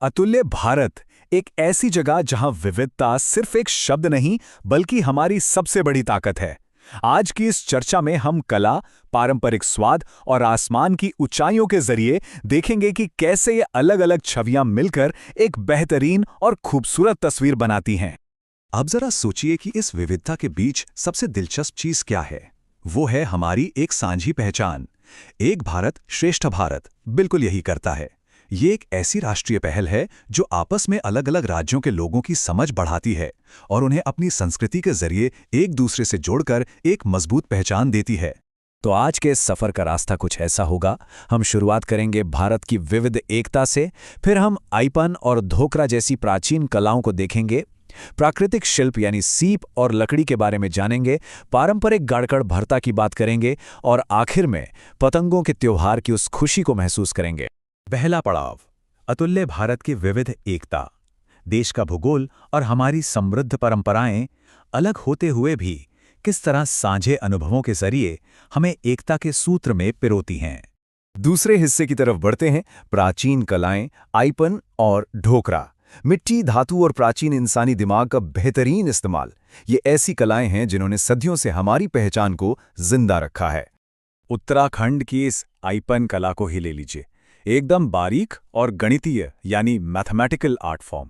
अतुल्य भारत एक ऐसी जगह जहां विविधता सिर्फ एक शब्द नहीं बल्कि हमारी सबसे बड़ी ताकत है। आज की इस चर्चा में हम कला, पारंपरिक स्वाद और आसमान की ऊंचाइयों के जरिए देखेंगे कि कैसे ये अलग-अलग छवियां मिलकर एक बेहतरीन और खूबसूरत तस्वीर बनाती हैं। अब जरा सोचिए कि इस विविधता के बीच सबसे दिलचस्प चीज क्या है। वो है हमारी एक साझी पहचान। एक भारत श्रेष्ठ भारत बिल्कुल यही करता है। ये एक ऐसी राष्ट्रीय पहल है जो आपस में अलग अलग राज्यों के लोगों की समझ बढ़ाती है और उन्हें अपनी संस्कृति के जरिए एक दूसरे से जोड़कर एक मजबूत पहचान देती है। तो आज के इस सफर का रास्ता कुछ ऐसा होगा। हम शुरुआत करेंगे भारत की विविध एकता से, फिर हम आईपन और धोकरा जैसी प्राचीन कलाओं को देखेंगे, प्राकृतिक शिल्प यानी सीप और लकड़ी के बारे में जानेंगे, पारंपरिक गाड़कड़ भरता की बात करेंगे और आखिर में पतंगों के त्योहार की उस खुशी को महसूस करेंगे। पहला पड़ाव, अतुल्य भारत की विविध एकता। देश का भूगोल और हमारी समृद्ध परंपराएं अलग होते हुए भी किस तरह साझे अनुभवों के जरिए हमें एकता के सूत्र में पिरोती हैं। दूसरे हिस्से की तरफ बढ़ते हैं। प्राचीन कलाएं, आईपन और ढोकरा, मिट्टी, धातु और प्राचीन इंसानी दिमाग का बेहतरीन इस्तेमाल। ये ऐसी कलाएं हैं जिन्होंने सदियों से हमारी पहचान को जिंदा रखा है। उत्तराखंड की इस आईपन कला को ही ले लीजिए, एकदम बारीक और गणितीय यानी मैथमेटिकल आर्ट फॉर्म।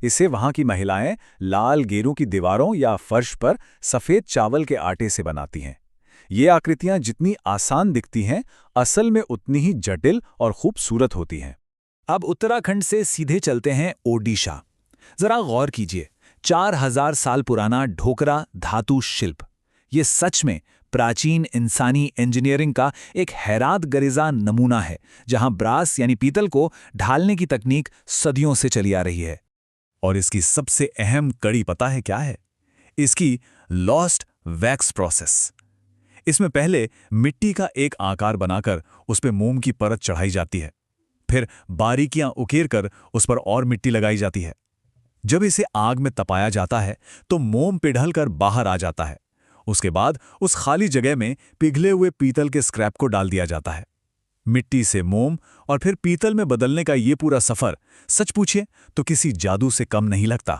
इसे वहां की महिलाएं लाल गेरू की दीवारों या फर्श पर सफेद चावल के आटे से बनाती हैं। ये आकृतियां जितनी आसान दिखती हैं, असल में उतनी ही जटिल और खूबसूरत होती हैं। अब उत्तराखंड से सीधे चलते हैं ओडिशा। जरा गौर कीजिए, 4000 साल पुराना ढोकरा धातु शिल्प। ये सच में प्राचीन इंसानी इंजीनियरिंग का एक हैरातगरेज़ा नमूना है, जहां ब्रास यानी पीतल को ढालने की तकनीक सदियों से चली आ रही है। और इसकी सबसे अहम कड़ी पता है क्या है? इसकी लॉस्ट वैक्स प्रोसेस। इसमें पहले मिट्टी का एक आकार बनाकर उस पर मोम की परत चढ़ाई जाती है, फिर बारीकियां उकेरकर उस पर और मिट्टी लगाई जाती है। जब इसे आग में तपाया जाता है तो मोम पिघलकर बाहर आ जाता है। उसके बाद उस खाली जगह में पिघले हुए पीतल के स्क्रैप को डाल दिया जाता है। मिट्टी से मोम और फिर पीतल में बदलने का ये पूरा सफर सच पूछिए तो किसी जादू से कम नहीं लगता।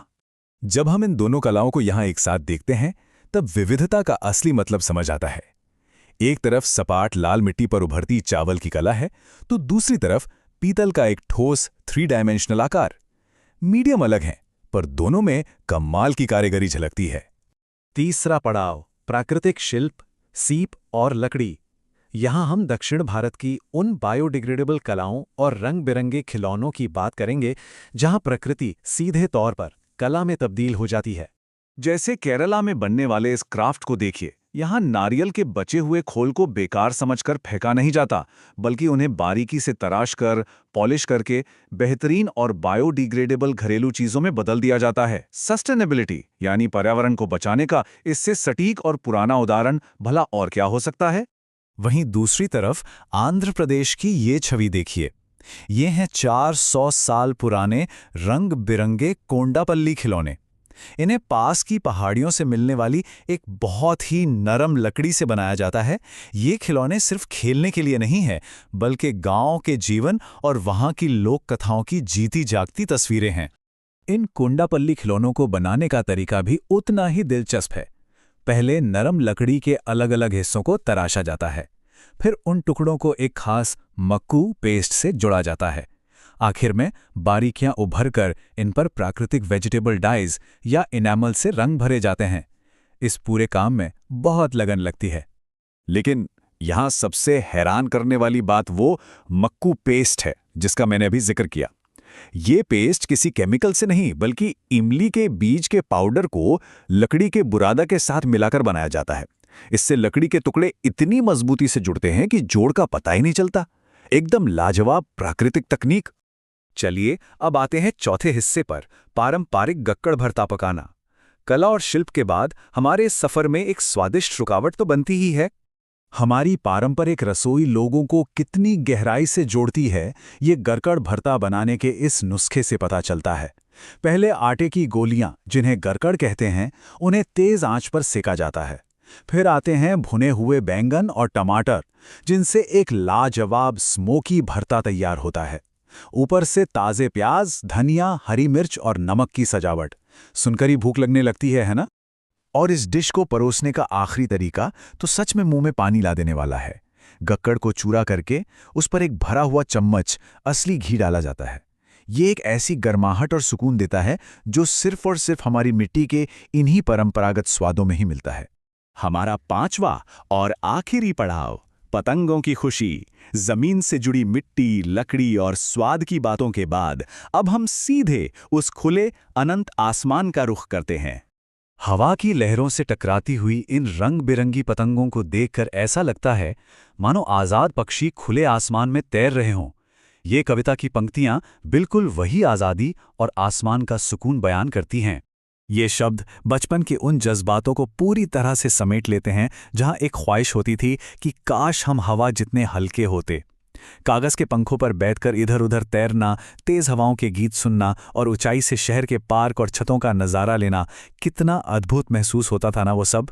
जब हम इन दोनों कलाओं को यहां एक साथ देखते हैं तब विविधता का असली मतलब समझ आता है। एक तरफ सपाट लाल मिट्टी पर उभरती चावल की कला है, तो दूसरी तरफ पीतल का एक ठोस 3 डायमेंशनल आकार। मीडियम अलग हैं, पर दोनों में कमाल की कारीगरी झलकती है। तीसरा पड़ाव, प्राकृतिक शिल्प, सीप और लकड़ी। यहाँ हम दक्षिण भारत की उन बायोडिग्रेडेबल कलाओं और रंग बिरंगे खिलौनों की बात करेंगे जहाँ प्रकृति सीधे तौर पर कला में तब्दील हो जाती है। जैसे केरला में बनने वाले इस क्राफ्ट को देखिए। यहाँ नारियल के बचे हुए खोल को बेकार समझकर फेंका नहीं जाता, बल्कि उन्हें बारीकी से तराश कर, पॉलिश करके बेहतरीन और बायोडिग्रेडेबल घरेलू चीजों में बदल दिया जाता है। सस्टेनेबिलिटी यानी पर्यावरण को बचाने का इससे सटीक और पुराना उदाहरण भला और क्या हो सकता है। वहीं दूसरी तरफ आंध्र प्रदेश की ये छवि देखिए। ये हैं 400 साल पुराने रंग बिरंगे कोंडापल्ली खिलौने। इन्हें पास की पहाड़ियों से मिलने वाली एक बहुत ही नरम लकड़ी से बनाया जाता है। ये खिलौने सिर्फ खेलने के लिए नहीं है, बल्कि गांव के जीवन और वहां की लोक कथाओं की जीती जागती तस्वीरें हैं। इन कोंडापल्ली खिलौनों को बनाने का तरीका भी उतना ही दिलचस्प है। पहले नरम लकड़ी के अलग अलग हिस्सों को तराशा जाता है, फिर उन टुकड़ों को एक खास मक्कू पेस्ट से जोड़ा जाता है। आखिर में बारीकियां उभरकर इन पर प्राकृतिक वेजिटेबल डाइज या इनेमल से रंग भरे जाते हैं। इस पूरे काम में बहुत लगन लगती है। लेकिन यहां सबसे हैरान करने वाली बात वो मक्कू पेस्ट है जिसका मैंने अभी जिक्र किया। ये पेस्ट किसी केमिकल से नहीं, बल्कि इमली के बीज के पाउडर को लकड़ी के बुरादा के साथ मिलाकर बनाया जाता है। इससे लकड़ी के टुकड़े इतनी मजबूती से जुड़ते हैं कि जोड़ का पता ही नहीं चलता। एकदम लाजवाब प्राकृतिक तकनीक। चलिए अब आते हैं चौथे हिस्से पर, पारंपरिक गक्कड़ भरता पकाना। कला और शिल्प के बाद हमारे इस सफर में एक स्वादिष्ट रुकावट तो बनती ही है। हमारी पारंपरिक रसोई लोगों को कितनी गहराई से जोड़ती है, ये गरकड़ भरता बनाने के इस नुस्खे से पता चलता है। पहले आटे की गोलियां, जिन्हें गरकड़ कहते हैं, उन्हें तेज आंच पर सेका जाता है। फिर आते हैं भुने हुए बैंगन और टमाटर, जिनसे एक लाजवाब स्मोकी भरता तैयार होता है। ऊपर से ताज़े प्याज, धनिया, हरी मिर्च और नमक की सजावट। सुनकर ही भूख लगने लगती है ना? और इस डिश को परोसने का आखिरी तरीका तो सच में मुंह में पानी ला देने वाला है। गक्कड़ को चूरा करके उस पर एक भरा हुआ चम्मच असली घी डाला जाता है। ये एक ऐसी गर्माहट और सुकून देता है जो सिर्फ और सिर्फ हमारी मिट्टी के इन्हीं परंपरागत स्वादों में ही मिलता है। हमारा पांचवा और आखिरी पड़ाव, पतंगों की खुशी। जमीन से जुड़ी मिट्टी, लकड़ी और स्वाद की बातों के बाद अब हम सीधे उस खुले अनंत आसमान का रुख करते हैं। हवा की लहरों से टकराती हुई इन रंग बिरंगी पतंगों को देखकर ऐसा लगता है मानो आज़ाद पक्षी खुले आसमान में तैर रहे हों। ये कविता की पंक्तियां बिल्कुल वही आज़ादी और आसमान का सुकून बयान करती हैं। ये शब्द बचपन के उन जज्बातों को पूरी तरह से समेट लेते हैं जहां एक ख्वाहिश होती थी कि काश हम हवा जितने हल्के होते। कागज़ के पंखों पर बैठकर इधर उधर तैरना, तेज़ हवाओं के गीत सुनना और ऊंचाई से शहर के पार्क और छतों का नज़ारा लेना, कितना अद्भुत महसूस होता था ना वो सब।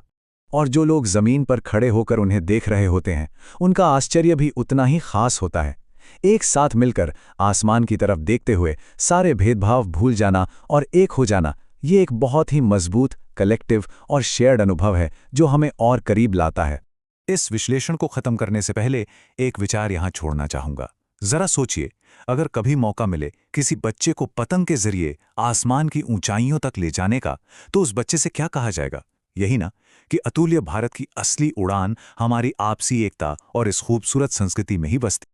और जो लोग ज़मीन पर खड़े होकर उन्हें देख रहे होते हैं, उनका आश्चर्य भी उतना ही खास होता है। एक साथ मिलकर आसमान की तरफ देखते हुए सारे भेदभाव भूल जाना और एक हो जाना, ये एक बहुत ही मजबूत, कलेक्टिव और शेयर्ड अनुभव है जो हमें और करीब लाता है। इस विश्लेषण को खत्म करने से पहले एक विचार यहाँ छोड़ना चाहूँगा। जरा सोचिए, अगर कभी मौका मिले किसी बच्चे को पतंग के जरिए आसमान की ऊंचाइयों तक ले जाने का, तो उस बच्चे से क्या कहा जाएगा? यही ना कि अतुल्य भारत की असली उड़ान हमारी आपसी एकता और इस खूबसूरत संस्कृति में ही बसती।